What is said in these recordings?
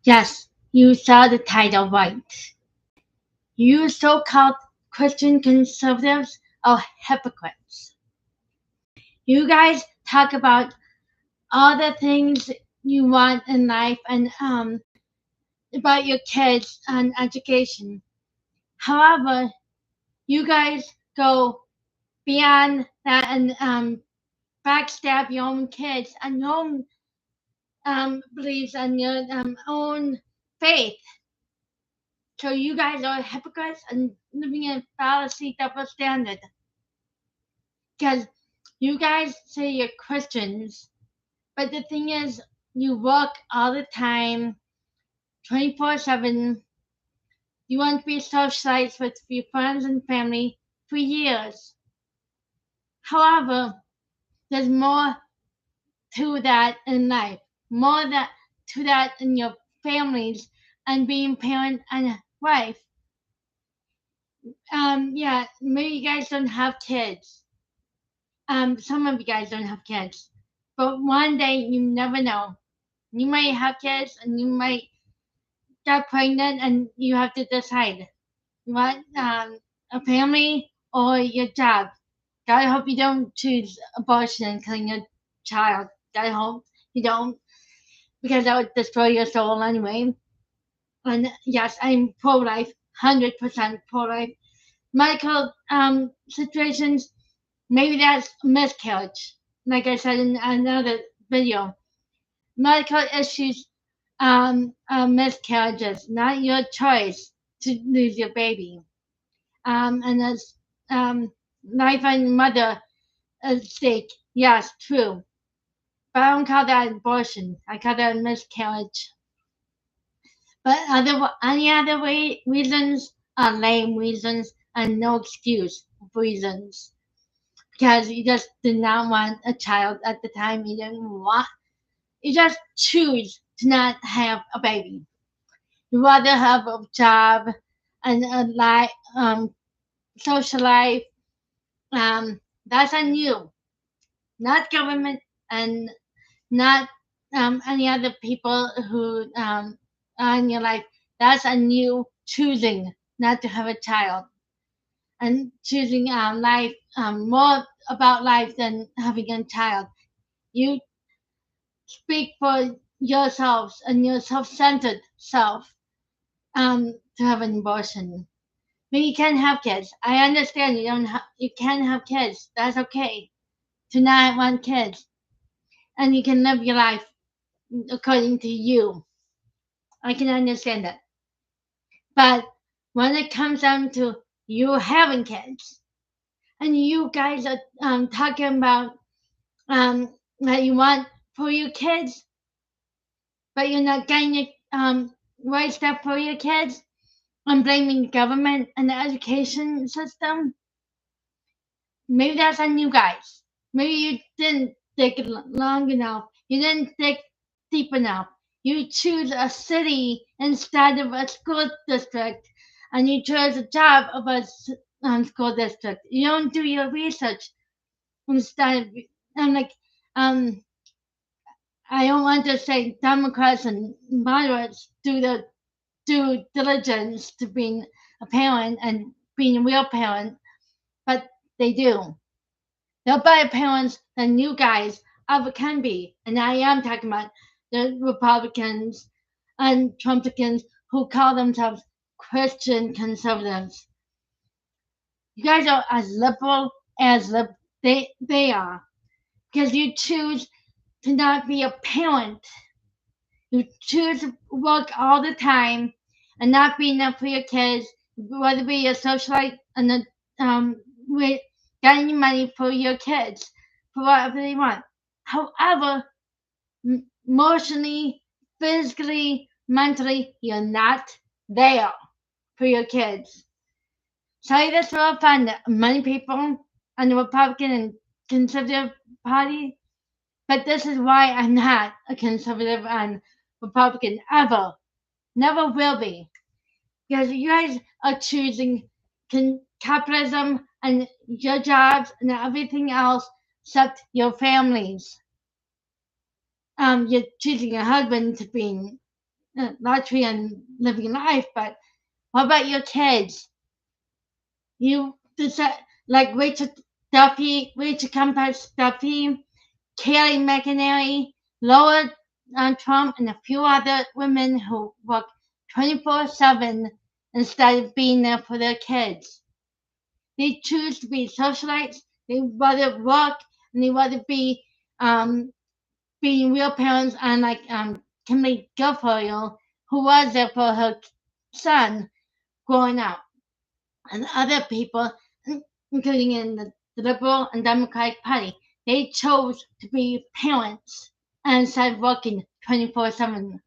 Yes, you saw the title right. You so-called Christian conservatives are hypocrites. You guys talk about all the things you want in life and about your kids and education. However, you guys go beyond that and backstab your own kids and your own beliefs and your own faith. So you guys are hypocrites and living in fallacy double standard. Because you guys say you're Christians, but the thing is, you work all the time, 24/7. You want to be socialites with your friends and family for years. However, there's more to that in life, more that to that in your families and being parent and wife. Yeah, maybe you guys don't have kids. Some of you guys don't have kids, but one day you never know. You might have kids and you might get pregnant and you have to decide you want a family or your job. God hope you don't choose abortion and killing your child. God hope you don't, because that would destroy your soul anyway. And yes, I'm pro-life, 100% pro-life. Medical situations, maybe that's miscarriage. Like I said in another video, medical issues are miscarriages, not your choice to lose your baby. And that's life and mother at stake. Yes, true. But I don't call that abortion. I call that miscarriage. But any other reasons are lame reasons and no excuse reasons. Because you just did not want a child at the time. You didn't want. You just choose to not have a baby. You rather have a job and a life, social life. That's on you, not government and not any other people who are in your life. That's on you choosing not to have a child and choosing life more about life than having a child. You speak for yourselves and your self-centered self to have an abortion. Maybe you can't have kids. I understand you can't have kids. That's okay to not want kids, and you can live your life according to you. I can understand that. But when it comes down to you having kids, and you guys are talking about that you want for your kids, but you're not getting your right stuff for your kids, and blaming the government and the education system, maybe that's on you guys. Maybe you didn't dig long enough. You didn't dig deep enough. You choose a city instead of a school district, and you chose a job of a school district. You don't do your research instead of. I'm like, um, I don't want to say Democrats and moderates do the due diligence to being a parent and being a real parent, but they do. They're better parents than you guys ever can be. And I am talking about the Republicans and trumplicans who call themselves Christian conservatives. You guys are as liberal as they are, because you choose to not be a parent. You choose to work all the time and not be enough for your kids, whether it be a socialite and with getting money for your kids for whatever they want. However, emotionally, physically, mentally, you're not there for your kids. Sorry this will offend many people on the Republican and Conservative Party, but this is why I'm not a conservative and Republican ever. Never will be. Because you guys are choosing capitalism and your jobs and everything else except your families. You're choosing a husband to be luxury and living life, but what about your kids? You decide, like Rachel Campbell Duffy, Kayleigh McEnary, Laura Trump, and a few other women who work 24/7 instead of being there for their kids. They choose to be socialites. They rather work and they rather be um, being real parents, unlike Kimberly Guilfoyle, who was there for her son growing up, and other people, including in the Liberal and Democratic Party. They chose to be parents and instead of working 24/7.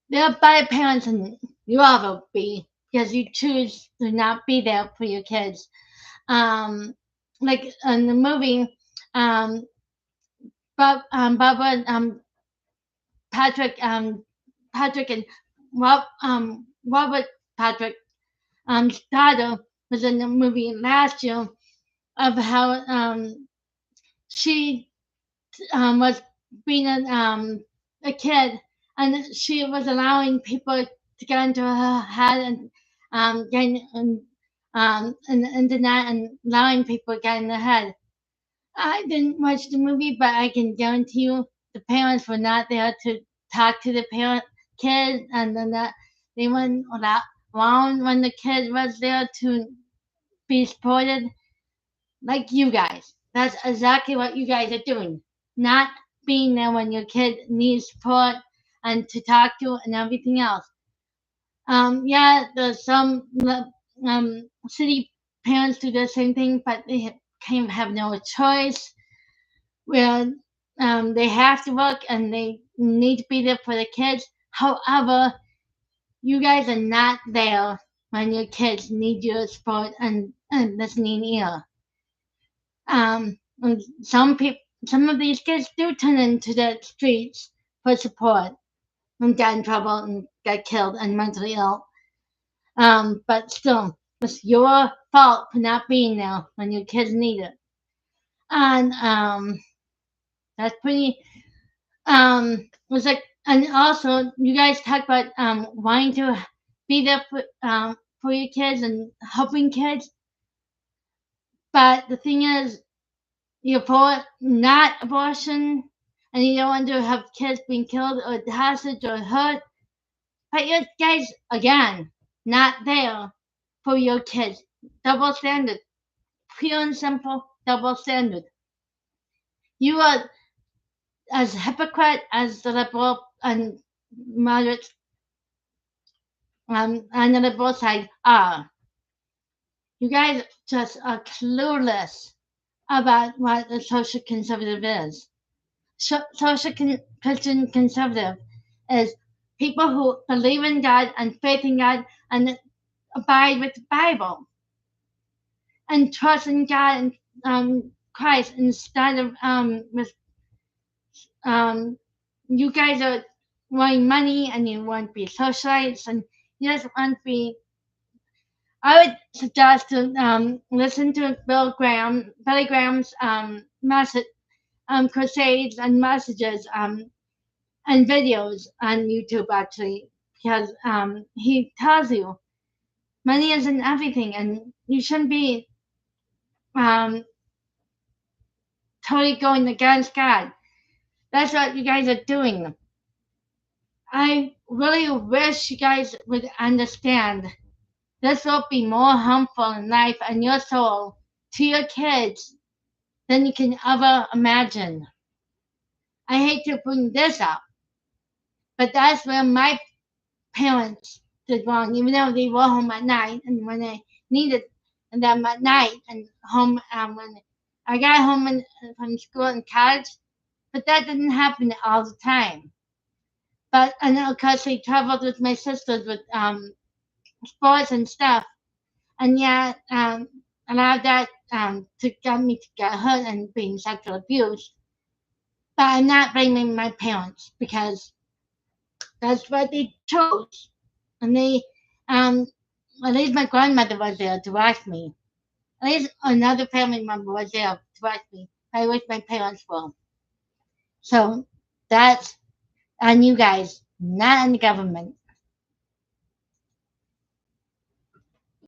They're better parents than you ever be because you choose to not be there for your kids. Like in the movie, um, Barbara, Patrick, Patrick and Robert Patrick, daughter was in the movie last year of how she was being a kid and she was allowing people to get into her head and getting in the internet and allowing people to get in their head. I didn't watch the movie, but I can guarantee you the parents were not there to talk to the parent kid, and then that they weren't around when the kid was there to be supported. Like you guys, that's exactly what you guys are doing. Not being there when your kid needs support and to talk to and everything else. Yeah, there's some city parents do the same thing, but they kind of have no choice where they have to work and they need to be there for the kids. However, you guys are not there when your kids need your support and listening ear. And some of these kids do turn into the streets for support and get in trouble and get killed and mentally ill. But still, it's your fault for not being there when your kids need it. And that's pretty was like, and also you guys talk about wanting to be there for your kids and helping kids, but the thing is you're for not abortion and you don't want to have kids being killed or hostage or hurt, but you guys again not there for your kids. Double standard, pure and simple double standard. You are as hypocrite as the liberal and moderate and the liberal side are. You guys just are clueless about what a social conservative is. Christian conservative is people who believe in God and faith in God and abide with the Bible and trust in God and Christ instead of with you guys are wanting money and you want to be socialites and you just want to be. I would suggest to listen to Billy Graham's message, crusades and messages and videos on YouTube actually, because he tells you money isn't everything, and you shouldn't be um, totally going against God. That's what you guys are doing. I really wish you guys would understand. This will be more harmful in life and your soul to your kids than you can ever imagine. I hate to bring this up, but that's where my parents did wrong, even though they were home at night and when I needed them at night and home when I got home from school and college, but that didn't happen all the time. But and of course they traveled with my sisters with sports and stuff, and yeah, allowed that to get me to get hurt and being sexual abused. But I'm not blaming my parents because that's what they chose. And they, at least my grandmother was there to watch me. At least another family member was there to watch me. I wish my parents were. So that's on you guys. not in the government.